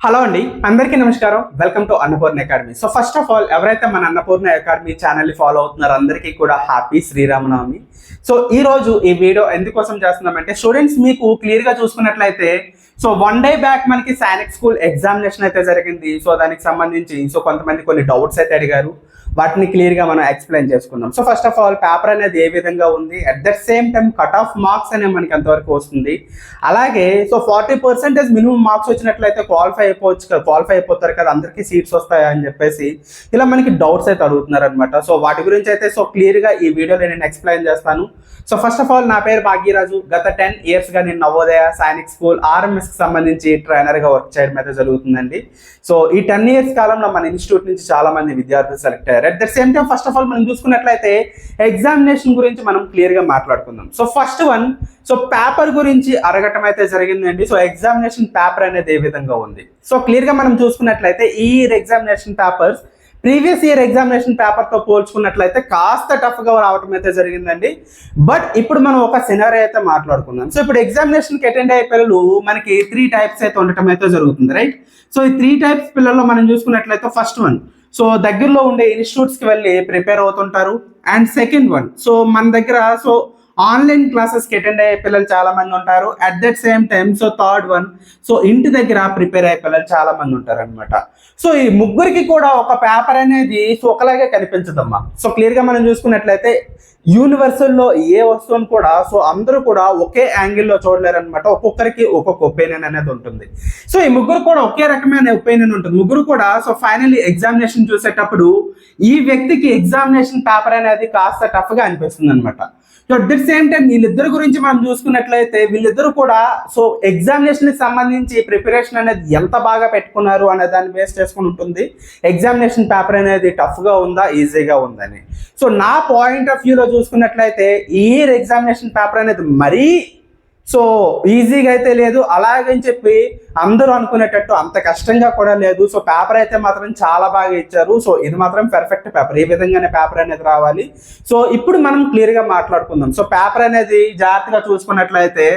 Hello అండి, అందరికీ నమస్కారం. Welcome to Annapurna academy. So first of all ఎవరైతే మన అన్నపూర్ణ అకాడమీ ఛానల్ని ఫాలో అవుతున్నారో అందరికీ కూడా హ్యాపీ శ్రీరామనవమి. సో ఈ రోజు ఈ వీడియో ఎందుకోసం చేస్తున్నామంటే, స్టూడెంట్స్ మీకు క్లియర్గా చూసుకున్నట్లయితే సో 1 డే బ్యాక్ మనకి సైనిక్ స్కూల్ ఎగ్జామినేషన్ అయితే జరిగింది. సో దానికి సంబంధించి కొంతమంది కొన్ని డౌట్స్ అయితే అడిగారు. వాటిని క్లియర్గా మనం ఎక్స్ప్లెయిన్ చేసుకుందాం. So first of all paper అనేది ఏ విధంగా ఉంది, at that same time cut off marks అనేవి మనకి ఎంతవరకు వస్తుంది, అలాగే సో 40% మినిమం మార్క్స్ వచ్చినట్లయితే క్వాలిఫై అయిపోతారు కదా, అందరికీ సీట్స్ వస్తాయా అని చెప్పేసి ఇలా మనకి డౌట్స్ అయితే అడుగుతున్నారు అనమాట. సో వాటి గురించి అయితే క్లియర్గా ఈ వీడియోలో నేను ఎక్స్ప్లెయిన్ చేస్తాను. సో ఫస్ట్ ఆఫ్ ఆల్ నా పేరు భాగ్యరాజు. గత 10 yearsగా నేను నవోదయ, సైనిక్ స్కూల్, ఆర్ఎంఎస్కి సంబంధించి ట్రైనర్గా వర్క్ చేయడం అయితే జరుగుతుందండి. సో ఈ 10 years కాలంలో మన ఇన్స్టిట్యూట్ నుంచి చాలా మంది విద్యార్థులు సెలెక్ట్ అయ్యారు. At the same time first of all మనం చూసుకున్నట్లయితే ఎగ్జామినేషన్ గురించి మనం క్లియర్గా మాట్లాడుకుందాం. So first one, so paper గురించి అడగటం అయితే జరిగిందండి. సో ఎగ్జామినేషన్ పేపర్ అనేది ఏ విధంగా ఉంది, సో క్లియర్గా మనం చూసుకున్నట్లయితే ఈ examination papers previous year examination పేపర్తో పోల్చుకున్నట్లయితే కాస్త టఫ్గా రావటం అయితే జరిగిందండి. బట్ ఇప్పుడు మనం ఒక సినారియో అయితే మాట్లాడుకుందాం. సో ఇప్పుడు ఎగ్జామినేషన్కి అటెండ్ అయ్యే పిల్లలు మనకి 3 types అయితే ఉండటం అయితే జరుగుతుంది, రైట్? సో ఈ 3 types పిల్లల్లో మనం చూసుకున్నట్లయితే ఫస్ట్ వన్, సో దగ్గరలో ఉండే ఇన్స్టిట్యూట్స్కి వెళ్ళి ప్రిపేర్ అవుతుంటారు. అండ్ సెకండ్ వన్, సో మన దగ్గర ఆన్లైన్ క్లాసెస్కి అటెండ్ అయ్యే పిల్లలు చాలా మంది ఉంటారు. At that same time third one, ఇంటి దగ్గర ప్రిపేర్ అయ్యే పిల్లలు చాలా మంది ఉంటారు అనమాట. సో ఈ ముగ్గురికి కూడా ఒక పేపర్ అనేది ఒకలాగే కనిపించదమ్మా. సో క్లియర్గా మనం చూసుకున్నట్లయితే యూనివర్సల్లో ఏ వస్తువుని కూడా అందరూ కూడా ఒకే యాంగిల్లో చూడలేరు అనమాట. ఒక్కొక్కరికి ఒక్కొక్క ఒపీనియన్ అనేది ఉంటుంది. సో ఈ ముగ్గురు కూడా ఒకే రకమైన ఒపీనియన్ ఉంటుంది. ముగ్గురు కూడా ఫైనల్లీ ఎగ్జామినేషన్ చూసేటప్పుడు ఈ వ్యక్తికి ఎగ్జామినేషన్ పేపర్ అనేది కాస్త టఫ్గా అనిపిస్తుంది అనమాట. So at the same time వీళ్ళిద్దరు గురించి మనం చూసుకున్నట్లయితే వీళ్ళిద్దరు కూడా ఎగ్జామినేషన్కి సంబంధించి ప్రిపరేషన్ అనేది ఎంత బాగా పెట్టుకున్నారు అనే దాన్ని బేస్ చేసుకుని ఉంటుంది ఎగ్జామినేషన్ పేపర్ అనేది టఫ్గా ఉందా, ఈజీగా ఉందని. సో నా పాయింట్ ఆఫ్ వ్యూలో చూసుకున్నట్లయితే ఈ ఎగ్జామినేషన్ పేపర్ అనేది మరీ ఈజీగా అయితే లేదు, అలాగని చెప్పి అందరూ అనుకునేటట్టు అంత కష్టంగా కూడా లేదు. సో పేపర్ అయితే మాత్రం చాలా బాగా ఇచ్చారు. సో ఇది మాత్రం పర్ఫెక్ట్ పేపర్, ఈ విధంగానే పేపర్ అనేది రావాలి. సో ఇప్పుడు మనం క్లియర్గా మాట్లాడుకుందాం. సో పేపర్ అనేది జాగ్రత్తగా చూసుకున్నట్లయితే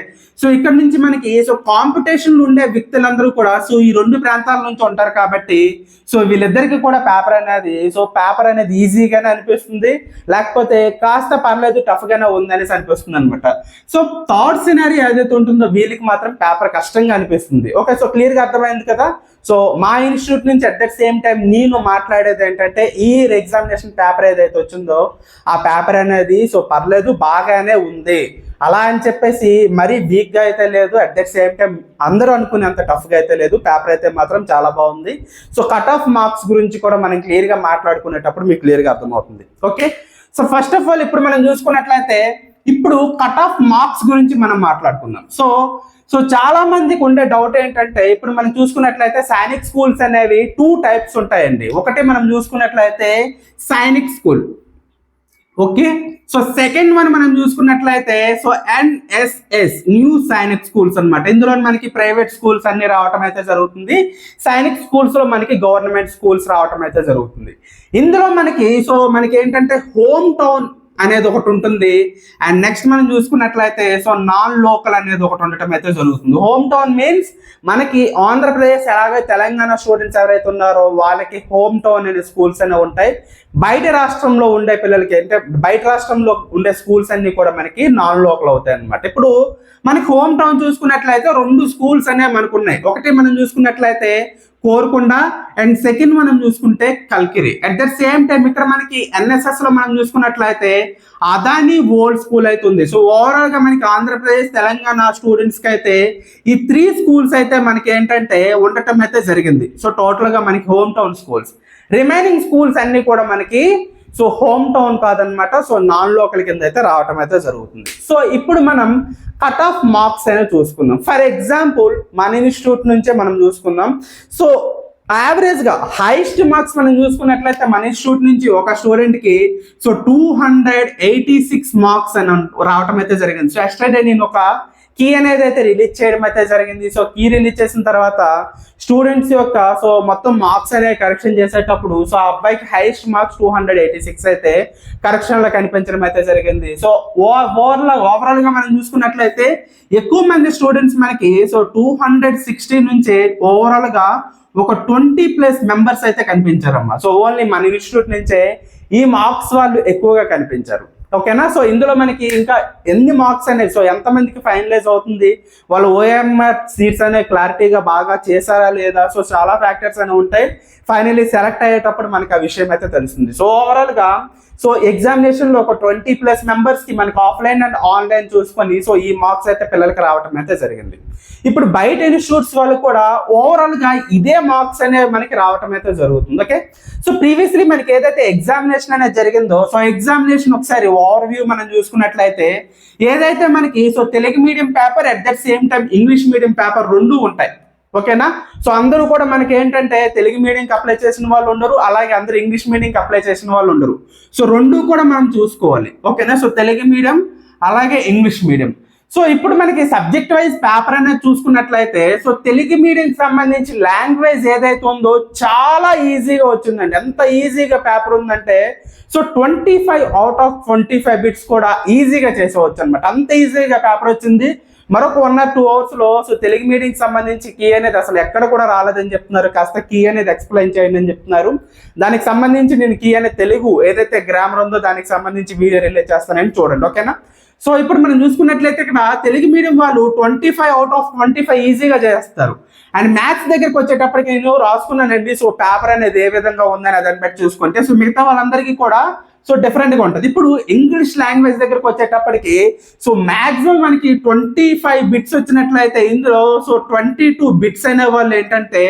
ఇక్కడ నుంచి మనకి కాంపిటీషన్లు ఉండే వ్యక్తులందరూ కూడా ఈ 2 ప్రాంతాల నుంచి ఉంటారు కాబట్టి వీళ్ళిద్దరికి కూడా పేపర్ అనేది ఈజీగానే అనిపిస్తుంది, లేకపోతే కాస్త పర్లేదు టఫ్గానే ఉందనేసి అనిపిస్తుంది అనమాట. సో థర్డ్ సినారీ ఏదైతే ఉంటుందో వీళ్ళకి మాత్రం పేపర్ కష్టంగా అనిపిస్తుంది. ఓకే, క్లియర్గా అర్థమైంది కదా. సో మా ఇన్స్టిట్యూట్ నుంచి అట్ దట్ సేమ్ టైం నేను మాట్లాడేది ఏంటంటే ఈ ఎగ్జామినేషన్ పేపర్ ఏదైతే వచ్చిందో ఆ పేపర్ అనేది పర్లేదు బాగానే ఉంది, అలా అని చెప్పేసి మరీ వీక్గా అయితే లేదు, అట్ దట్ సేమ్ టైం అందరూ అనుకునేంత టఫ్గా అయితే లేదు. పేపర్ అయితే మాత్రం చాలా బాగుంది. కట్ ఆఫ్ మార్క్స్ గురించి కూడా మనం క్లియర్గా మాట్లాడుకునేటప్పుడు మీకు క్లియర్గా అర్థమవుతుంది. ఓకే, ఫస్ట్ ఆఫ్ ఆల్ ఇప్పుడు మనం చూసుకున్నట్లయితే ఇప్పుడు కట్ ఆఫ్ మార్క్స్ గురించి మనం మాట్లాడుకుందాం. సో చాలా మందికి ఉండే డౌట్ ఏంటంటే, ఇప్పుడు మనం చూసుకున్నట్లయితే సైనిక్ స్కూల్స్ అనేవి 2 types ఉంటాయండి. ఒకటి మనం చూసుకున్నట్లయితే Sainik school, okay. Second one మనం చూసుకున్నట్లయితే NSS న్యూ సైనిక్ స్కూల్స్ అనమాట. ఇందులో మనకి ప్రైవేట్ స్కూల్స్ అన్ని రావటం అయితే జరుగుతుంది. సైనిక్ స్కూల్స్ లో మనకి గవర్నమెంట్ స్కూల్స్ రావటం అయితే జరుగుతుంది. ఇందులో మనకి ఏంటంటే హోమ్ టౌన్ అనేది ఒకటి ఉంటుంది. అండ్ నెక్స్ట్ మనం చూసుకున్నట్లయితే నాన్ లోకల్ అనేది ఒకటి ఉండటం అయితే జరుగుతుంది. హోమ్ టౌన్ మీన్స్ మనకి ఆంధ్రప్రదేశ్ అలాగే తెలంగాణ స్టూడెంట్స్ ఎవరైతే ఉన్నారో వాళ్ళకి హోమ్ టౌన్ అనే స్కూల్స్ అనేవి ఉంటాయి. బయట రాష్ట్రంలో ఉండే పిల్లలకి అంటే బయట రాష్ట్రంలో ఉండే స్కూల్స్ అన్ని కూడా మనకి నాన్ లోకల్ అవుతాయి అనమాట. ఇప్పుడు మనకి హోమ్ టౌన్ చూసుకున్నట్లయితే 2 schools అనేవి మనకు ఉన్నాయి. ఒకటి మనం చూసుకున్నట్లయితే కోరుకొండ అండ్ సెకండ్ మనం చూసుకుంటే కల్కిరి. అట్ ద సేమ్ టైం ఇక్కడ మనకి ఎన్ఎస్ఎస్ లో మనం చూసుకున్నట్లయితే అదాని ఓల్డ్ స్కూల్ అయితే ఉంది. ఓవరాల్ గా మనకి ఆంధ్రప్రదేశ్ తెలంగాణ స్టూడెంట్స్ కి అయితే ఈ 3 schools అయితే మనకి ఏంటంటే ఉండటం అయితే జరిగింది. టోటల్ గా మనకి home town schools. Remaining schools అన్ని కూడా మనకి హోమ్ టౌన్ కాదనమాట. నాన్ లోకల్ కింద అయితే రావటం అయితే జరుగుతుంది. ఇప్పుడు మనం కట్ ఆఫ్ మార్క్స్ అనేది చూసుకుందాం. ఫర్ ఎగ్జాంపుల్ మన ఇన్స్టిట్యూట్ నుంచే మనం చూసుకుందాం. యావరేజ్గా హైయెస్ట్ మార్క్స్ మనం చూసుకున్నట్లయితే మన ఇన్స్టిట్యూట్ నుంచి ఒక స్టూడెంట్కి 286 మార్క్స్ అని రావటం అయితే జరిగింది. ఎస్టర్డే నేను ఒక కీ అనేది అయితే రిలీజ్ చేయడం అయితే జరిగింది. సో కీ రిలీజ్ చేసిన తర్వాత స్టూడెంట్స్ యొక్క సో మొత్తం మార్క్స్ అనేవి కరెక్షన్ చేసేటప్పుడు సో ఆ అబ్బాయికి హైయెస్ట్ మార్క్స్ 286 అయితే కరెక్షన్ లో కనిపించడం అయితే జరిగింది. సో ఓవరాల్ గా మనం చూసుకున్నట్లయితే ఎక్కువ మంది స్టూడెంట్స్ మనకి సో 260 నుంచి ఓవరాల్ గా ఒక 20+ మెంబర్స్ అయితే కనిపించారమ్మా. సో ఓన్లీ మన ఇన్స్టిట్యూట్ నుంచే ఈ మార్క్స్ వాళ్ళు ఎక్కువగా కనిపించారు. ఓకేనా. సో ఇందులో మనకి ఇంకా ఎన్ని మార్క్స్ అనేవి సో ఎంతమందికి ఫైనలైజ్ అవుతుంది, వాళ్ళు ఓఎంఆర్ సీట్స్ అనేవి క్లారిటీగా బాగా చేశారా లేదా, సో చాలా ఫ్యాక్టర్స్ అనేవి ఉంటాయి. ఫైనలీ సెలెక్ట్ అయ్యేటప్పుడు మనకి ఆ విషయం అయితే తెలుస్తుంది. సో ఓవరాల్ గా సో ఎగ్జామినేషన్ లో ఒక 20+ మెంబర్స్ కి మనకి ఆఫ్లైన్ అండ్ ఆన్లైన్ చూసుకొని సో ఈ మార్క్స్ అయితే పిల్లలకి రావడం అయితే జరిగింది. ఇప్పుడు బయట ఇన్స్టిట్యూట్స్ వాళ్ళు కూడా ఓవరాల్ గా ఇదే మార్క్స్ అనేవి మనకి రావడం అయితే జరుగుతుంది. ఓకే. సో ప్రీవియస్లీ మనకి ఏదైతే ఎగ్జామినేషన్ అనేది జరిగిందో సో ఎగ్జామినేషన్ ఒకసారి ఓవర్ వ్యూ మనం చూసుకున్నట్లయితే ఏదైతే మనకి so Telugu medium paper at that same time English medium paper రెండు ఉంటాయి. ఓకేనా. సో అందరూ కూడా మనకి ఏంటంటే తెలుగు మీడియంకి అప్లై చేసిన వాళ్ళు ఉండరు, అలాగే అందరూ ఇంగ్లీష్ మీడియంకి అప్లై చేసిన వాళ్ళు ఉండరు. సో రెండు కూడా మనం చూసుకోవాలి. ఓకేనా. సో తెలుగు మీడియం అలాగే ఇంగ్లీష్ మీడియం. సో ఇప్పుడు మనకి సబ్జెక్ట్ వైజ్ పేపర్ అనేది చూసుకున్నట్లయితే సో తెలుగు మీడియంకి సంబంధించి లాంగ్వేజ్ ఏదైతే ఉందో చాలా ఈజీగా వచ్చిందండి. ఎంత ఈజీగా పేపర్ ఉందంటే సో 25 out of 25 బిట్స్ కూడా ఈజీగా చేసేవచ్చు అనమాట. అంత ఈజీగా పేపర్ వచ్చింది. మరొక 1 or 2 hours లో సో తెలుగు మీడియంకి సంబంధించి కీ అనేది అసలు ఎక్కడ కూడా రాలేదని చెప్తున్నారు. కాస్త కీ అనేది ఎక్స్ప్లెయిన్ చేయండి అని చెప్తున్నారు. దానికి సంబంధించి నేను కీ అనే తెలుగు ఏదైతే గ్రామర్ ఉందో దానికి సంబంధించి వీడియో రిలీజ్ చేస్తానని చూడండి. ఓకేనా. సో ఇప్పుడు మనం చూసుకున్నట్లయితే ఇక్కడ తెలుగు మీడియం వాళ్ళు 25 out of 25 ఈజీగా చేస్తారు. అండ్ మ్యాథ్స్ దగ్గరికి వచ్చేటప్పటికి నేను రాసుకున్నానండి. సో పేపర్ అనేది ఏ విధంగా ఉందని దాన్ని బట్టి చూసుకుంటే సో మిగతా వాళ్ళందరికీ కూడా సో డిఫరెంట్ గా ఉంటుంది. ఇప్పుడు ఇంగ్లీష్ లాంగ్వేజ్ దగ్గరకు వచ్చేటప్పటికి సో మాక్సిమం మనకి 25 బిట్స్ వచ్చినట్లయితే ఇందులో సో 22 బిట్స్ అనే వాళ్ళు ఏంటంటే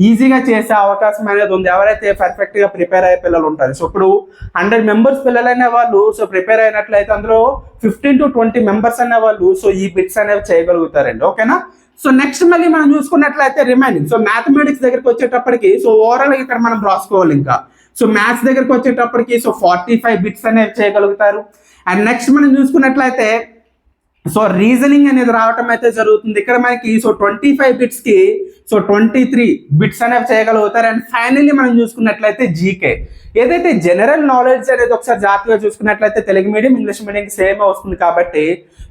ఈజీగా చేసే అవకాశం అనేది ఉంది ఎవరైతే పర్ఫెక్ట్ గా ప్రిపేర్ అయ్యే పిల్లలు ఉంటారు. సో ఇప్పుడు 100 మెంబర్స్ పిల్లలైన వాళ్ళు సో ప్రిపేర్ అయినట్లయితే అందులో 15 to 20 మెంబర్స్ అనే వాళ్ళు సో ఈ బిట్స్ అనేవి చేయగలుగుతారండి. ఓకేనా. సో నెక్స్ట్ మళ్ళీ మనం చూసుకున్నట్లయితే రిమైనింగ్ సో మ్యాథమెటిక్స్ దగ్గరికి వచ్చేటప్పటికి సో ఓవరాల్ ఇక్కడ మనం రాసుకోవాలి. ఇంకా సో మ్యాథ్స్ దగ్గరికి వచ్చేటప్పటికి సో 45 బిట్స్ అనేవి చేయగలుగుతారు. అండ్ నెక్స్ట్ మనం చూసుకున్నట్లయితే సో రీజనింగ్ అనేది రావటం అయితే జరుగుతుంది. ఇక్కడ మనకి సో 25 బిట్స్ కి సో 23 బిట్స్ అనేవి చేయగలుగుతారు. అండ్ ఫైనల్లీ మనం చూసుకున్నట్లయితే జీకే ఏదైతే జనరల్ నాలెడ్జ్ అనేది ఒకసారి జాగ్రత్తగా చూసుకున్నట్లయితే Telugu medium English medium same వస్తుంది కాబట్టి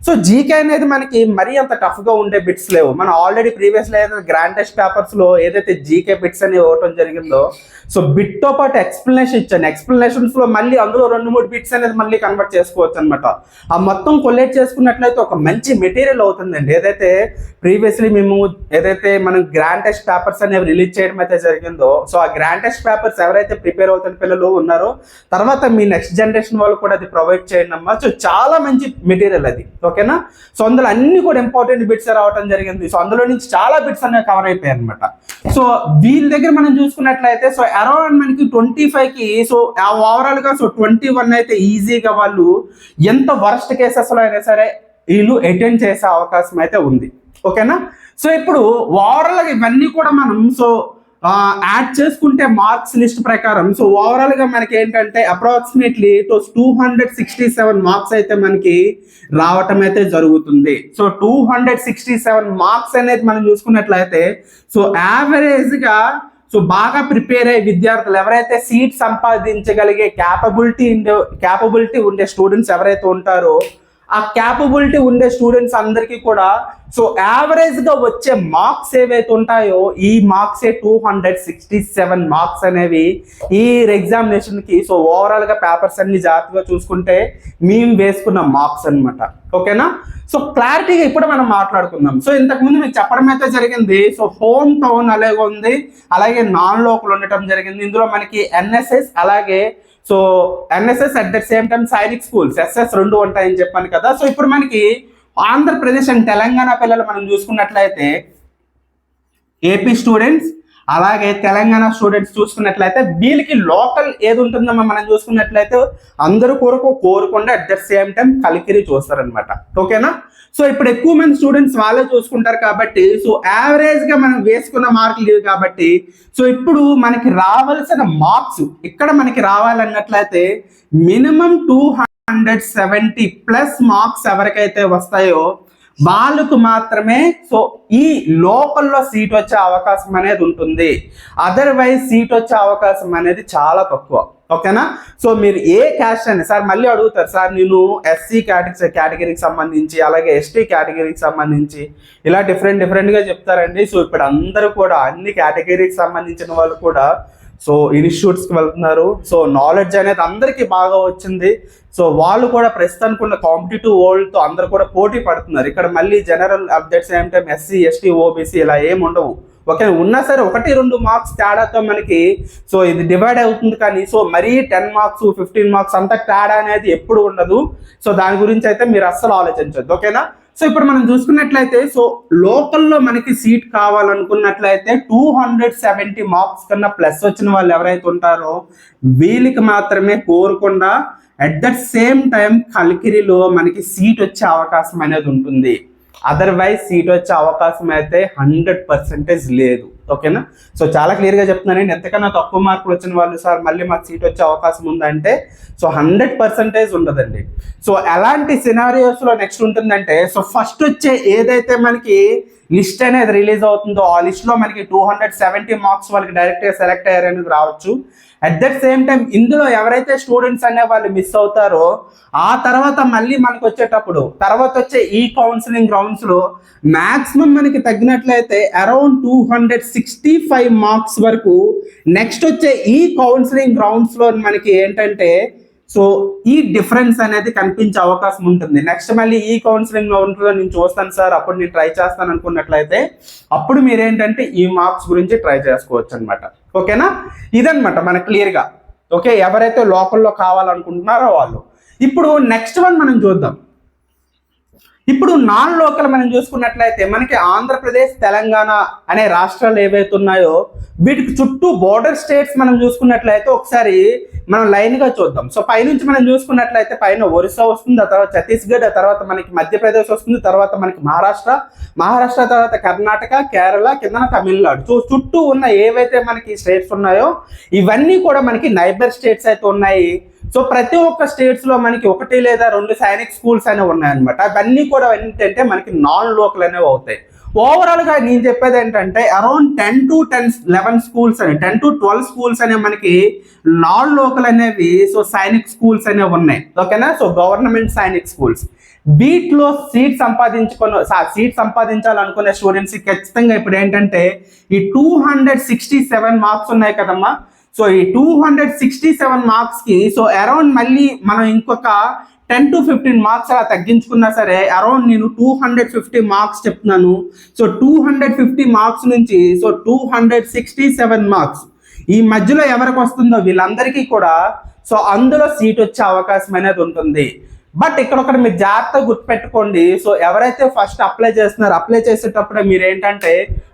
సో జీకే అనేది మనకి మరీ అంత టఫ్ గా ఉండే బిట్స్ లేవు. మనం ఆల్రెడీ ప్రీవియస్ లో ఏదైతే గ్రాండ్ టెస్ట్ పేపర్స్ లో ఏదైతే జీకే బిట్స్ అనేవి ఇవ్వటం జరిగిందో సో బిట్ తో పాటు ఎక్స్ప్లెనేషన్ ఇచ్చాను. ఎక్స్ప్లెనేషన్స్ లో మళ్ళీ అందులో 2-3 బిట్స్ అనేది మళ్ళీ కన్వర్ట్ చేసుకోవచ్చు అనమాట. ఆ మొత్తం కొలేట్ చేసుకున్నట్లయితే ఒక మంచి మెటీరియల్ అవుతుందండి. ఏదైతే ప్రీవియస్లీ మేము ఏదైతే మనం గ్రాండ్ టెస్ట్ పేపర్స్ అనేవి రిలీజ్ చేయడం అయితే జరిగిందో సో ఆ గ్రాండ్ టెస్ట్ పేపర్స్ ఎవరైతే ప్రిపేర్ అవుతున్న పిల్లలు ఉన్నారో తర్వాత మీ నెక్స్ట్ జనరేషన్ వాళ్ళు కూడా అది ప్రొవైడ్ చేయండి అమ్మా. సో చాలా మంచి మెటీరియల్ అది. ఓకేనా. సో అందులో అన్ని కూడా ఇంపార్టెంట్ బిట్స్ రావడం జరిగింది. సో అందులో నుంచి చాలా బిట్స్ అనేవి కవర్ అయిపోయాయి అనమాట. సో వీళ్ళ దగ్గర మనం చూసుకున్నట్లయితే సో అరౌండ్ మనకి 25 కి సో ఓవరాల్ గా సో 21 అయితే ఈజీగా వాళ్ళు ఎంత వర్స్ట్ కేసెస్ లో అయినా సరే వీళ్ళు అటెండ్ చేసే అవకాశం అయితే ఉంది. ఓకేనా. సో ఇప్పుడు ఓవరాల్ గా ఇవన్నీ కూడా మనం సో యాడ్ చేసుకుంటే మార్క్స్ లిస్ట్ ప్రకారం సో ఓవరాల్ గా మనకి ఏంటంటే అప్రాక్సిమేట్లీ 267 మార్క్స్ అయితే మనకి రావటం అయితే జరుగుతుంది. సో 267 మార్క్స్ అనేది మనం చూసుకున్నట్లయితే సో యావరేజ్ గా సో బాగా ప్రిపేర్ అయ్యే విద్యార్థులు ఎవరైతే సీట్ సంపాదించగలిగే క్యాపబిలిటీ ఉండే స్టూడెంట్స్ ఎవరైతే ఉంటారో ఆ క్యాపబిలిటీ ఉండే స్టూడెంట్స్ అందరికీ కూడా సో యావరేజ్ గా వచ్చే మార్క్స్ ఏవైతే ఉంటాయో ఈ మార్క్సే 267 మార్క్స్ అనేవి ఈ ఎగ్జామినేషన్ కి సో ఓవరాల్ గా పేపర్స్ అన్ని జాగ్రత్తగా చూసుకుంటే మేము వేసుకున్న మార్క్స్ అనమాట. ఓకేనా. సో క్లారిటీగా ఇప్పుడు మనం మాట్లాడుకుందాం. సో ఇంతకు ముందు మీకు చెప్పడం అయితే జరిగింది సో హోమ్ టౌన్ అలాగే ఉంది, అలాగే నాన్ లోకల్ ఉండటం జరిగింది. ఇందులో మనకి ఎన్ఎస్ఎస్ అలాగే so NSS at the same time Sainik schools SS రెండు ఉంటాయని చెప్పాను కదా. సో ఇప్పుడు మనకి ఆంధ్రప్రదేశ్ అండ్ తెలంగాణ పిల్లలు మనం చూసుకున్నట్లయితే ఏపీ స్టూడెంట్స్ అలాగే తెలంగాణ స్టూడెంట్స్ చూసుకున్నట్లయితే వీళ్ళకి లోకల్ ఏది ఉంటుందో మనం చూసుకున్నట్లయితే అందరూ కోరుకుండా at the same time Kalikiri చూస్తారనమాట. ఓకేనా. సో ఇప్పుడు ఎక్కువ మంది స్టూడెంట్స్ వాళ్ళే చూసుకుంటారు కాబట్టి సో యావరేజ్ గా మనం వేసుకున్న మార్కులు లేవు కాబట్టి సో ఇప్పుడు మనకి రావాల్సిన మార్క్స్ ఇక్కడ మనకి రావాలన్నట్లయితే మినిమం 270+ మార్క్స్ ఎవరికైతే వస్తాయో వాళ్ళకు మాత్రమే సో ఈ లోకల్లో సీట్ వచ్చే అవకాశం అనేది ఉంటుంది. అదర్వైజ్ సీట్ వచ్చే అవకాశం అనేది చాలా తక్కువ. ఓకేనా? సో మీరు ఏ క్యాస్ట్ అని సార్ మళ్ళీ అడుగుతారు, సార్ నేను ఎస్సీ కేటగిరీకి సంబంధించి అలాగే ఎస్టీ కేటగిరీకి సంబంధించి ఇలా డిఫరెంట్గా చెప్తారండి. సో ఇప్పుడు అందరూ కూడా అన్ని కేటగిరీకి సంబంధించిన వాళ్ళు కూడా సో ఇన్స్టిట్యూట్స్కి వెళ్తున్నారు. సో నాలెడ్జ్ అనేది అందరికీ బాగా వచ్చింది. సో వాళ్ళు కూడా ప్రస్తుతానికి ఉన్న కాంపిటేటివ్ వరల్డ్తో అందరూ కూడా పోటీ పడుతున్నారు. ఇక్కడ మళ్ళీ జనరల్ అప్డేట్స్ ఏమిటంటే ఎస్సీ ఎస్టీ ఓబీసీ ఇలా ఏమి ఉండవు. ఓకే, ఉన్నా సరే 1-2 మార్క్స్ తేడాతో మనకి సో ఇది డివైడ్ అవుతుంది. కానీ సో మరీ 10 మార్క్స్ 15 మార్క్స్ అంత తేడా అనేది ఎప్పుడు ఉండదు. సో దాని గురించి అయితే మీరు అస్సలు ఆలోచించద్దు. ఓకేనా? సో ఇప్పుడు మనం చూసుకున్నట్లయితే సో లోకల్లో మనకి సీట్ కావాలనుకున్నట్లయితే 270 మార్క్స్ కన్నా ప్లస్ వచ్చిన వాళ్ళు ఎవరైతే ఉంటారో వీళ్ళకి మాత్రమే కోరకుండా అట్ దట్ సేమ్ టైం కల్కిరిలో మనకి సీట్ వచ్చే అవకాశం అనేది ఉంటుంది. అదర్వైజ్ సీట్ వచ్చే అవకాశం అయితే 100% లేదు. ఓకేనా? సో చాలా క్లియర్గా చెప్తున్నానండి. ఎంతకన్నా తక్కువ మార్కులు వచ్చిన వాళ్ళు సార్ మళ్ళీ మాకు సీట్ వచ్చే అవకాశం ఉందంటే సో 100% ఉండదండి. సో ఎలాంటి సినారియోస్లో నెక్స్ట్ ఉంటుందంటే సో ఫస్ట్ వచ్చే ఏదైతే మనకి లిస్ట్ అనేది రిలీజ్ అవుతుందో ఆ లిస్ట్లో మనకి 270 మార్క్స్ వాళ్ళకి డైరెక్ట్గా సెలెక్ట్ అయ్యారనేది రావచ్చు. అట్ దట్ సేమ్ టైం ఇందులో ఎవరైతే స్టూడెంట్స్ అనే వాళ్ళు మిస్ అవుతారో ఆ తర్వాత మళ్ళీ మనకు వచ్చేటప్పుడు తర్వాత వచ్చే ఈ కౌన్సిలింగ్ రౌండ్స్లో మ్యాక్సిమం మనకి తగ్గినట్లయితే అరౌండ్ 265 మార్క్స్ వరకు నెక్స్ట్ వచ్చే ఈ కౌన్సిలింగ్ రౌండ్స్లో మనకి ఏంటంటే సో ఈ డిఫరెన్స్ అనేది కనిపించే అవకాశం ఉంటుంది. నెక్స్ట్ మళ్ళీ ఈ కౌన్సిలింగ్ రౌండ్లో నేను చూస్తాను సార్ అప్పుడు నేను ట్రై చేస్తాను అనుకున్నట్లయితే అప్పుడు మీరేంటంటే ఈ మార్క్స్ గురించి ట్రై చేసుకోవచ్చు అనమాట. ఓకేనా? ఇదనమాట మనకు క్లియర్గా. ఓకే, ఎవరైతే లోకల్లో కావాలనుకుంటున్నారో వాళ్ళు. ఇప్పుడు నెక్స్ట్ వన్ మనం చూద్దాం. ఇప్పుడు నాన్ లోకల్ మనం చూసుకున్నట్లయితే మనకి ఆంధ్రప్రదేశ్ తెలంగాణ అనే రాష్ట్రాలు ఏవైతే ఉన్నాయో వీటికి చుట్టూ బోర్డర్ స్టేట్స్ మనం చూసుకున్నట్లయితే ఒకసారి మనం లైన్గా చూద్దాం. సో పైనుంచి మనం చూసుకున్నట్లయితే పైన ఒరిస్సా వస్తుంది, ఆ తర్వాత ఛత్తీస్గఢ్, ఆ తర్వాత మనకి మధ్యప్రదేశ్ వస్తుంది, తర్వాత మనకి మహారాష్ట్ర తర్వాత కర్ణాటక, కేరళ, కిందన తమిళనాడు. సో చుట్టూ ఉన్న ఏవైతే మనకి స్టేట్స్ ఉన్నాయో ఇవన్నీ కూడా మనకి నైబర్ స్టేట్స్ అయితే ఉన్నాయి. సో ప్రతి ఒక్క స్టేట్స్ లో మనకి 1 లేదా 2 సైనిక్ స్కూల్స్ అనేవి ఉన్నాయన్నమాట. అవన్నీ కూడా ఏంటంటే మనకి నాన్ లోకల్ అనేవి అవుతాయి. ఓవరాల్ గా నేను చెప్పేది ఏంటంటే అరౌండ్ 10 to 11 స్కూల్స్ అని 10 to 12 స్కూల్స్ అనేవి మనకి నాన్ లోకల్ అనేవి సో సైనిక్ స్కూల్స్ అనేవి ఉన్నాయి. ఓకేనా? సో గవర్నమెంట్ సైనిక్ స్కూల్స్ వీటిలో సీట్ సంపాదించాలనుకునే స్టూడెంట్స్ ఖచ్చితంగా ఇప్పుడు ఏంటంటే ఈ 267 మార్క్స్ ఉన్నాయి కదమ్మా. సో ఈ 267 మార్క్స్ కి సో అరౌండ్ మళ్ళీ మనం ఇంకొక 10 to 15 మార్క్స్ అలా తగ్గించుకున్నా సరే అరౌండ్ నేను 250 మార్క్స్ చెప్తున్నాను. సో 250 మార్క్స్ నుంచి సో 267 మార్క్స్ ఈ మధ్యలో ఎవరికి వస్తుందో వీళ్ళందరికీ కూడా సో అందులో సీట్ వచ్చే అవకాశం అనేది ఉంటుంది. బట్ ఇక్కడ ఒకటి మీరు జాగ్రత్తగా గుర్తుపెట్టుకోండి. సో ఎవరైతే ఫస్ట్ అప్లై చేస్తున్నారో అప్లై చేసేటప్పుడు మీరు ఏంటంటే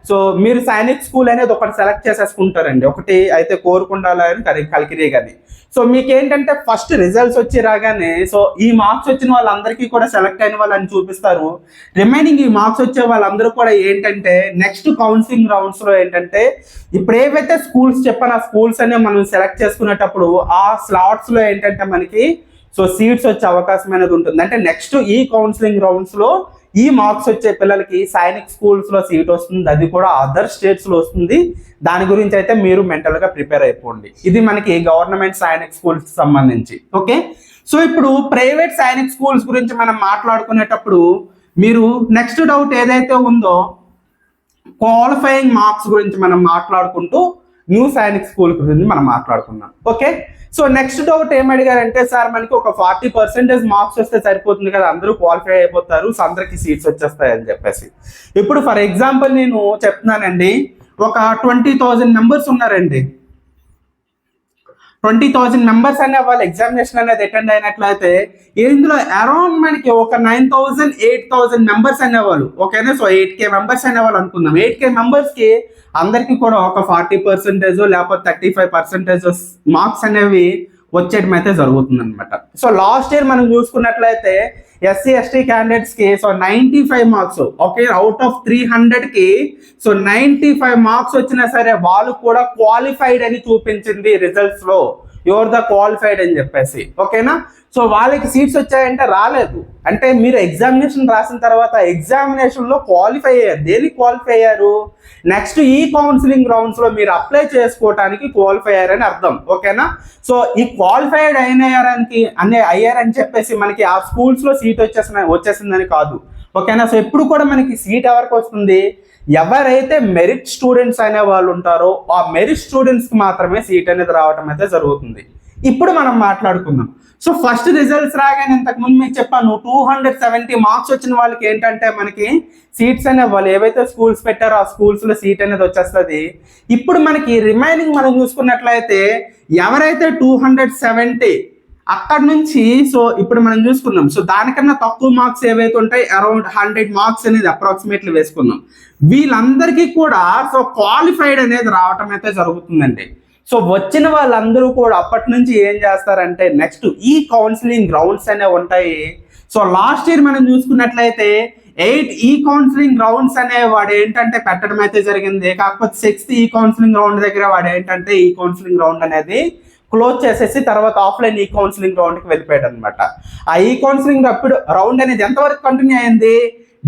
సో మీరు సైనిక్ స్కూల్ అనేది ఒకటి సెలెక్ట్ చేసేసుకుంటారండి. ఒకటి అయితే కోరుకుండాలి అని కలికిరి కానీ. సో మీకు ఏంటంటే ఫస్ట్ రిజల్ట్స్ వచ్చి రాగానే సో ఈ మార్క్స్ వచ్చిన వాళ్ళందరికీ కూడా సెలెక్ట్ అయిన వాళ్ళని చూపిస్తారు. రిమైనింగ్ ఈ మార్క్స్ వచ్చే వాళ్ళందరూ కూడా ఏంటంటే నెక్స్ట్ కౌన్సిలింగ్ రౌండ్స్ లో ఏంటంటే ఇప్పుడు ఏవైతే స్కూల్స్ చెప్పాను ఆ స్కూల్స్ అనేవి మనం సెలెక్ట్ చేసుకునేటప్పుడు ఆ స్లాట్స్ లో ఏంటంటే మనకి సో సీట్స్ వచ్చే అవకాశం అనేది ఉంటుంది. అంటే నెక్స్ట్ ఈ కౌన్సిలింగ్ రౌండ్స్ లో ఈ మార్క్స్ వచ్చే పిల్లలకి సైనిక్ స్కూల్స్ లో సీట్ వస్తుంది, అది కూడా అదర్ స్టేట్స్ లో వస్తుంది. దాని గురించి అయితే మీరు మెంటల్ గా ప్రిపేర్ అయిపోండి. ఇది మనకి గవర్నమెంట్ సైనిక్ స్కూల్స్ సంబంధించి. ఓకే, సో ఇప్పుడు ప్రైవేట్ సైనిక్ స్కూల్స్ గురించి మనం మాట్లాడుకునేటప్పుడు మీరు నెక్స్ట్ డౌట్ ఏదైతే ఉందో క్వాలిఫైయింగ్ మార్క్స్ గురించి మనం మాట్లాడుకుంటూ న్యూ సైనిక్ స్కూల్ గురించి మనం మాట్లాడుకున్నాం. ఓకే, సో నెక్స్ట్ డౌట్ ఏమడిగారంటే సార్ మనకి ఒక 40% మార్క్స్ వస్తే సరిపోతుంది కదా, అందరూ క్వాలిఫై అయిపోతారు, సో అందరికి సీట్స్ వచ్చేస్తాయి అని చెప్పేసి. ఇప్పుడు ఫర్ ఎగ్జాంపుల్ నేను చెప్తున్నానండి, ఒక 20,000 మెంబర్స్ ఉన్నారండి. 20,000 మెంబర్స్ అనే వాళ్ళు ఎగ్జామినేషన్ అనేది అటెండ్ అయినట్లయితే ఇందులో అరౌండ్ మనకి ఒక 9,000 8,000 మెంబర్స్ అనేవాళ్ళు. ఓకేనా? సో 8K మెంబర్స్ అనేవాళ్ళు అనుకుందాం. 8K మెంబర్స్ కి అందరికి కూడా ఒక 40% లేకపోతే 35% మార్క్స్ అనేవి వచ్చేయడం అయితే జరుగుతుంది అనమాట. సో లాస్ట్ ఇయర్ మనం చూసుకున్నట్లయితే ఎస్సీ ఎస్టీ క్యాండిడేట్స్ కి so 95 marks, okay, out of 300 కి సో 95 మార్క్స్ వచ్చినా సరే వాళ్ళు కూడా క్వాలిఫైడ్ అని చూపించింది రిజల్ట్స్ లో. యువర్ ద క్వాలిఫైడ్ అని చెప్పేసి, ఓకేనా. సో వాళ్ళకి సీట్స్ వచ్చాయంటే రాలేదు, అంటే మీరు ఎగ్జామినేషన్ రాసిన తర్వాత ఎగ్జామినేషన్లో క్వాలిఫై అయ్యారు. దేనికి క్వాలిఫై అయ్యారు? నెక్స్ట్ ఈ కౌన్సిలింగ్ రౌండ్స్లో మీరు అప్లై చేసుకోవడానికి క్వాలిఫై అయ్యారని అర్థం, ఓకేనా. సో ఈ క్వాలిఫైడ్ అయ్యారని చెప్పేసి మనకి ఆ స్కూల్స్లో సీట్ వచ్చేసిందని కాదు, ఓకేనా. సో ఎప్పుడు కూడా మనకి సీట్ ఎవరికి వస్తుంది? ఎవరైతే మెరిట్ స్టూడెంట్స్ అనే వాళ్ళు ఉంటారో ఆ మెరిట్ స్టూడెంట్స్కి మాత్రమే సీట్ అనేది రావటం అయితే జరుగుతుంది. ఇప్పుడు మనం మాట్లాడుకుందాం. సో ఫస్ట్ రిజల్ట్స్ రాగానే ఇంతకుముందు మీకు చెప్పాను 270 మార్క్స్ వచ్చిన వాళ్ళకి ఏంటంటే మనకి సీట్స్ అనే వాళ్ళు ఏవైతే స్కూల్స్ పెట్టారో ఆ స్కూల్స్లో సీట్ అనేది వచ్చేస్తుంది. ఇప్పుడు మనకి రిమైనింగ్ మనం చూసుకున్నట్లయితే ఎవరైతే 270 అక్కడ నుంచి, సో ఇప్పుడు మనం చూసుకుందాం, సో దానికన్నా తక్కువ మార్క్స్ ఏవైతే ఉంటాయి అరౌండ్ 100 మార్క్స్ అనేది అప్రాక్సిమేట్లీ వేసుకుందాం, వీళ్ళందరికీ కూడా సో క్వాలిఫైడ్ అనేది రావటం అయితే జరుగుతుందండి. సో వచ్చిన వాళ్ళందరూ కూడా అప్పటి నుంచి ఏం చేస్తారంటే నెక్స్ట్ ఈ కౌన్సిలింగ్ రౌండ్స్ అనేవి ఉంటాయి. సో లాస్ట్ ఇయర్ మనం చూసుకున్నట్లయితే 8 ఈ కౌన్సిలింగ్ రౌండ్స్ అనే వాడు ఏంటంటే పెట్టడం అయితే జరిగింది. కాకపోతే 6th ఈ కౌన్సిలింగ్ రౌండ్ దగ్గర వాడు ఏంటంటే ఈ కౌన్సిలింగ్ రౌండ్ అనేది క్లోజ్ చేసేసి తర్వాత ఆఫ్లైన్ ఈ కౌన్సిలింగ్ రౌండ్కి వెళ్ళిపోయాడు అనమాట. ఆ ఈ కౌన్సిలింగ్ అప్పుడు రౌండ్ అనేది ఎంతవరకు కంటిన్యూ అయింది?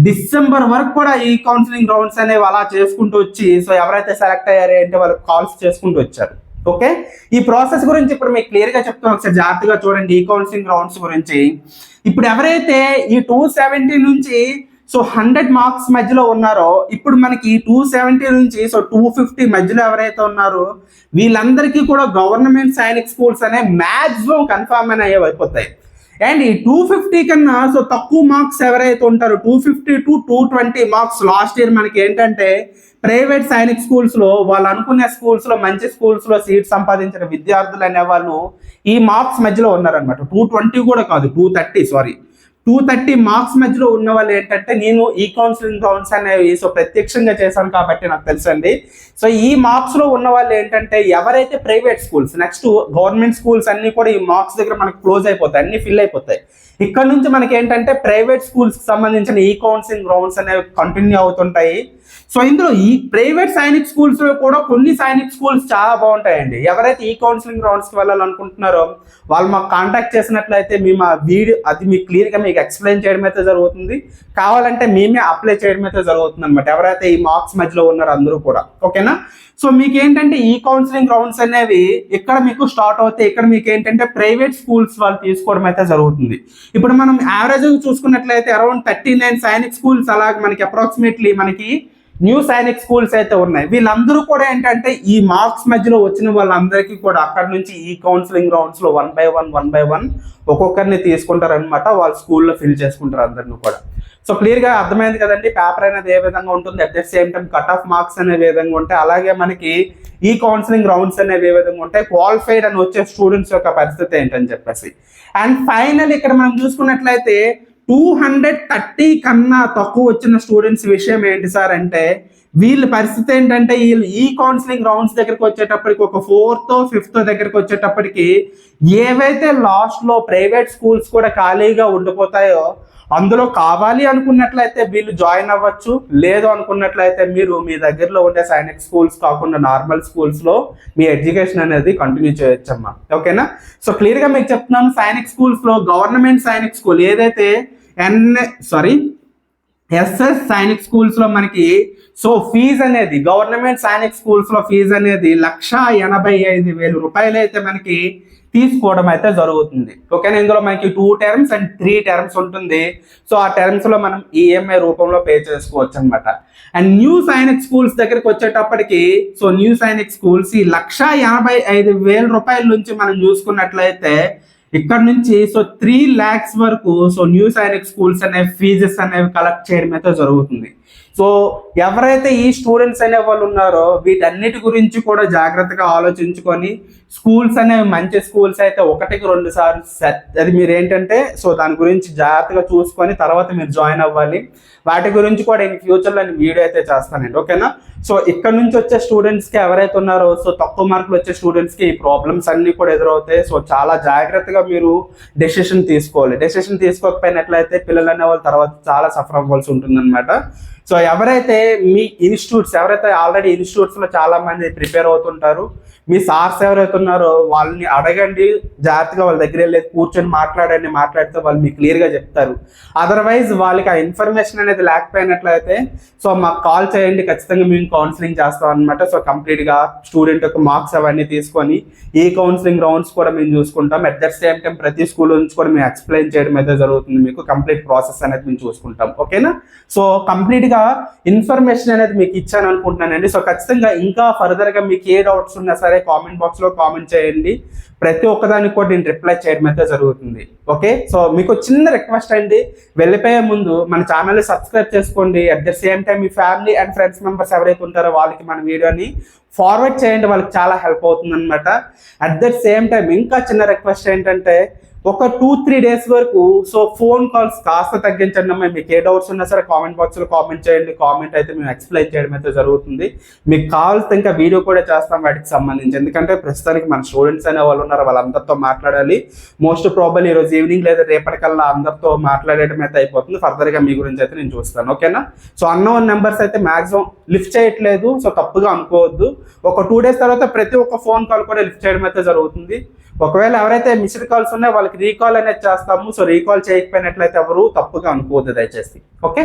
డిసెంబర్ వరకు కూడా ఈ కౌన్సిలింగ్ రౌండ్స్ అనేవి అలా చేసుకుంటూ వచ్చి, సో ఎవరైతే సెలెక్ట్ అయ్యారో అంటే వాళ్ళకి కాల్స్ చేసుకుంటూ వచ్చారు. ఓకే, ఈ ప్రాసెస్ గురించి ఇప్పుడు మీకు క్లియర్గా చెప్తాను, ఒకసారి జాగ్రత్తగా చూడండి. ఈ కౌన్సిలింగ్ రౌండ్స్ గురించి ఇప్పుడు ఎవరైతే ఈ 270 నుంచి సో 100 మార్క్స్ మధ్యలో ఉన్నారో, ఇప్పుడు మనకి 270 నుంచి సో 250 మధ్యలో ఎవరైతే ఉన్నారో వీళ్ళందరికీ కూడా గవర్నమెంట్ సైనిక్ స్కూల్స్ అనే మ్యాక్సిమం కన్ఫర్మ్ అనేవి అయిపోతాయి. అండ్ ఈ 250 కన్నా సో తక్కువ మార్క్స్ ఎవరైతే ఉంటారో 250 to 220 మార్క్స్ లాస్ట్ ఇయర్ మనకి ఏంటంటే ప్రైవేట్ సైనిక్ స్కూల్స్లో వాళ్ళు అనుకునే స్కూల్స్లో మంచి స్కూల్స్లో సీట్ సంపాదించిన విద్యార్థులు అనే వాళ్ళు ఈ మార్క్స్ మధ్యలో ఉన్నారనమాట. 220 కూడా కాదు, 230 మార్క్స్ మధ్యలో ఉన్న వాళ్ళు ఏంటంటే నేను ఈ కౌన్సిలింగ్ రౌండ్స్ అనేవి సో ప్రత్యక్షంగా చేశాను కాబట్టి నాకు తెలుసండి. సో ఈ మార్క్స్లో ఉన్న వాళ్ళు ఏంటంటే ఎవరైతే private schools, next government schools అన్నీ కూడా ఈ మార్క్స్ దగ్గర మనకు క్లోజ్ అయిపోతాయి, అన్నీ ఫిల్ అయిపోతాయి. ఇక్కడ నుంచి మనకి ఏంటంటే ప్రైవేట్ స్కూల్స్కి సంబంధించిన ఈ కౌన్సిలింగ్ రౌండ్స్ అనేవి కంటిన్యూ అవుతుంటాయి. సో ఇందులో ఈ ప్రైవేట్ సైనిక్ స్కూల్స్లో కూడా కొన్ని సైనిక్ స్కూల్స్ చాలా బాగుంటాయండి. ఎవరైతే ఈ కౌన్సిలింగ్ రౌండ్స్కి వెళ్ళాలనుకుంటున్నారో వాళ్ళు మాకు కాంటాక్ట్ చేసినట్లయితే మేము ఆ వీడియో అది మీకు క్లియర్గా మీకు ఎక్స్ప్లెయిన్ చేయడం అయితే జరుగుతుంది. కావాలంటే మేమే అప్లై చేయడం అయితే జరుగుతుంది అనమాట, ఎవరైతే ఈ మార్క్స్ మధ్యలో ఉన్నారో అందరూ కూడా, ఓకేనా. సో మీకు ఏంటంటే ఈ కౌన్సిలింగ్ రౌండ్స్ అనేవి ఇక్కడ మీకు స్టార్ట్ అవుతాయి. ఇక్కడ మీకు ఏంటంటే ప్రైవేట్ స్కూల్స్ వాళ్ళు తీసుకోవడం అయితే జరుగుతుంది. ఇప్పుడు మనం యావరేజ్ చూసుకున్నట్లయితే అరౌండ్ 39 సైనిక్ స్కూల్స్ అలాగే మనకి అప్రాక్సిమేట్లీ మనకి న్యూ సైనిక్ స్కూల్స్ అయితే ఉన్నాయి. వీళ్ళందరూ కూడా ఏంటంటే ఈ మార్క్స్ మధ్యలో వచ్చిన వాళ్ళందరికీ కూడా అక్కడ నుంచి ఈ కౌన్సిలింగ్ రౌండ్స్లో 1 by 1 ఒక్కొక్కరిని తీసుకుంటారు అనమాట, వాళ్ళ స్కూల్లో ఫిల్ చేసుకుంటారు అందరినీ కూడా. సో క్లియర్గా అర్థమైంది కదండి, పేపర్ అనేది ఏ విధంగా ఉంటుంది, at the same time cut off marks అనేవి ఏ విధంగా ఉంటాయి, అలాగే మనకి ఈ కౌన్సిలింగ్ రౌండ్స్ అనేవి ఏ విధంగా ఉంటాయి, క్వాలిఫైడ్ అని వచ్చే స్టూడెంట్స్ యొక్క పరిస్థితి ఏంటని చెప్పేసి. అండ్ ఫైనల్ ఇక్కడ మనం చూసుకున్నట్లయితే 230 కన్నా తక్కువ వచ్చిన స్టూడెంట్స్ విషయం ఏంటి సార్ అంటే వీళ్ళ పరిస్థితి ఏంటంటే వీళ్ళు ఈ కౌన్సిలింగ్ రౌండ్స్ దగ్గరికి వచ్చేటప్పటికి ఒక 4th or 5th దగ్గరికి వచ్చేటప్పటికి ఏవైతే లాస్ట్లో ప్రైవేట్ స్కూల్స్ కూడా ఖాళీగా ఉండిపోతాయో అందులో కావాలి అనుకున్నట్లయితే వీళ్ళు జాయిన్ అవ్వచ్చు, లేదు అనుకున్నట్లయితే మీరు మీ దగ్గరలో ఉండే సైనిక్ స్కూల్స్ కాకుండా నార్మల్ స్కూల్స్లో మీ ఎడ్యుకేషన్ అనేది కంటిన్యూ చేయొచ్చమ్మా, ఓకేనా. సో క్లియర్గా మీకు చెప్తున్నాను, సైనిక్ స్కూల్స్లో గవర్నమెంట్ సైనిక్ స్కూల్ ఏదైతే ఎస్ఎస్ సైనిక్ స్కూల్స్లో మనకి సో ఫీజు అనేది గవర్నమెంట్ సైనిక్ స్కూల్స్లో ఫీజు అనేది 1,85,000 రూపాయలు అయితే మనకి తీసుకోవడం అయితే జరుగుతుంది, ఓకేనా. ఇందులో మనకి 2 terms and 3 terms ఉంటుంది. సో ఆ టర్మ్స్లో మనం ఈఎంఐ రూపంలో పే చేసుకోవచ్చు అనమాట. అండ్ న్యూ సైనిక్ స్కూల్స్ దగ్గరికి వచ్చేటప్పటికి సో న్యూ సైనిక్ స్కూల్స్ ఈ 1,85,000 రూపాయల నుంచి మనం చూసుకున్నట్లయితే ఇక్కడ నుంచి సో 3 lakhs వరకు సో న్యూ సైనిక్ స్కూల్స్ అనే ఫీజెస్ అనేవి కలెక్ట్ చేయడం అయితే జరుగుతుంది. సో ఎవరైతే ఈ స్టూడెంట్స్ అనే వాళ్ళు ఉన్నారో వీటన్నిటి గురించి కూడా జాగ్రత్తగా ఆలోచించుకొని స్కూల్స్ అనేవి మంచి స్కూల్స్ అయితే 1-2 సార్లు అది మీరు ఏంటంటే సో దాని గురించి జాగ్రత్తగా చూసుకొని తర్వాత మీరు జాయిన్ అవ్వాలి. వాటి గురించి కూడా ఇన్ ఫ్యూచర్లో నేను వీడియో అయితే చేస్తానండి, ఓకేనా. సో ఇక్కడ నుంచి వచ్చే స్టూడెంట్స్కి ఎవరైతే ఉన్నారో సో తక్కువ మార్కులు వచ్చే స్టూడెంట్స్కి ఈ ప్రాబ్లమ్స్ అన్నీ కూడా ఎదురవుతాయి. సో చాలా జాగ్రత్తగా మీరు డెసిషన్ తీసుకోవాలి. డెసిషన్ తీసుకోకపోయినట్లయితే పిల్లలు అనే వాళ్ళు తర్వాత చాలా సఫర్ అవ్వాల్సి ఉంటుంది అనమాట. సో ఎవరైతే మీ ఇన్స్టిట్యూట్స్ ఎవరైతే ఆల్రెడీ ఇన్స్టిట్యూట్స్లో చాలా మంది ప్రిపేర్ అవుతుంటారు, మీ సార్స్ ఎవరైతే ఉన్నారో వాళ్ళని అడగండి, జాగ్రత్తగా వాళ్ళ దగ్గర వెళ్ళి కూర్చొని మాట్లాడితే వాళ్ళు మీకు క్లియర్గా చెప్తారు. అదర్వైజ్ వాళ్ళకి ఆ ఇన్ఫర్మేషన్ అనేది లేకపోయినట్లయితే సో మాకు కాల్ చేయండి, ఖచ్చితంగా మేము కౌన్సిలింగ్ చేస్తాం అనమాట. సో కంప్లీట్గా స్టూడెంట్ యొక్క మార్క్స్ అవన్నీ తీసుకొని ఈ కౌన్సిలింగ్ రౌండ్స్ కూడా మేము చూసుకుంటాం. అట్ ద సేమ్ టైం ప్రతి స్కూల్ నుంచి కూడా మేము ఎక్స్ప్లెయిన్ చేయడం అయితే జరుగుతుంది, మీకు కంప్లీట్ ప్రాసెస్ అనేది మేము చూసుకుంటాం. ఓకేనా? సో కంప్లీట్గా ఇన్ఫర్మేషన్ అనేది మీకు ఇచ్చాను అనుకుంటున్నానండి. సో ఖచ్చితంగా ఇంకా ఫర్దర్గా మీకు ఏ డౌట్స్ ఉన్నా సరే కామెంట్ బాక్స్లో కామెంట్ చేయండి, ప్రతి ఒక్కదానికి కూడా నేను రిప్లై చేయడం అయితే జరుగుతుంది. ఓకే, సో మీకు చిన్న రిక్వెస్ట్ అండి, వెళ్ళిపోయే ముందు మన ఛానల్ని సబ్స్క్రైబ్ చేసుకోండి. At the same time me family and friends members ఎవరైతే ఉంటారో వాళ్ళకి మన వీడియోని ఫార్వర్డ్ చేయండి, వాళ్ళకి చాలా హెల్ప్ అవుతుంది అనమాట. అట్ ద సేమ్ టైం ఇంకా చిన్న రిక్వెస్ట్ ఏంటంటే ఒక 2-3 డేస్ వరకు సో ఫోన్ కాల్స్ కాస్త తగ్గించండి అమ్మా. మీకు ఏ డౌట్స్ ఉన్నా సరే కామెంట్ బాక్స్లో కామెంట్ చేయండి, కామెంట్ అయితే మేము ఎక్స్ప్లెయిన్ చేయడం అయితే జరుగుతుంది. మీకు కాల్స్ ఇంకా వీడియో కూడా చేస్తాం వాటికి సంబంధించి, ఎందుకంటే ప్రస్తుతానికి మన స్టూడెంట్స్ అనే వాళ్ళు ఉన్నారు, వాళ్ళందరితో మాట్లాడాలి. మోస్ట్ ప్రాబబ్లీ ఈరోజు ఈవినింగ్ లేదా రేపటికల్లా అందరితో మాట్లాడడం అయితే అయిపోతుంది. ఫర్దర్గా మీ గురించి అయితే నేను చూస్తాను. ఓకేనా? సో అన్నోన్ నెంబర్స్ అయితే మాక్సిమం లిఫ్ట్ చేయట్లేదు, సో తప్పుగా అనుకోవద్దు. ఒక 2 డేస్ తర్వాత ప్రతి ఒక్క ఫోన్ కాల్ కూడా లిఫ్ట్ చేయడం అయితే జరుగుతుంది. ఒకవేళ ఎవరైతే మిస్డ్ కాల్స్ ఉన్నాయో వాళ్ళకి రీకాల్ అనేది చేస్తాము. సో రీకాల్ చేయకపోయినట్లయితే ఎవరు తప్పుగా అనుకోవద్దు దయచేసి. ఓకే.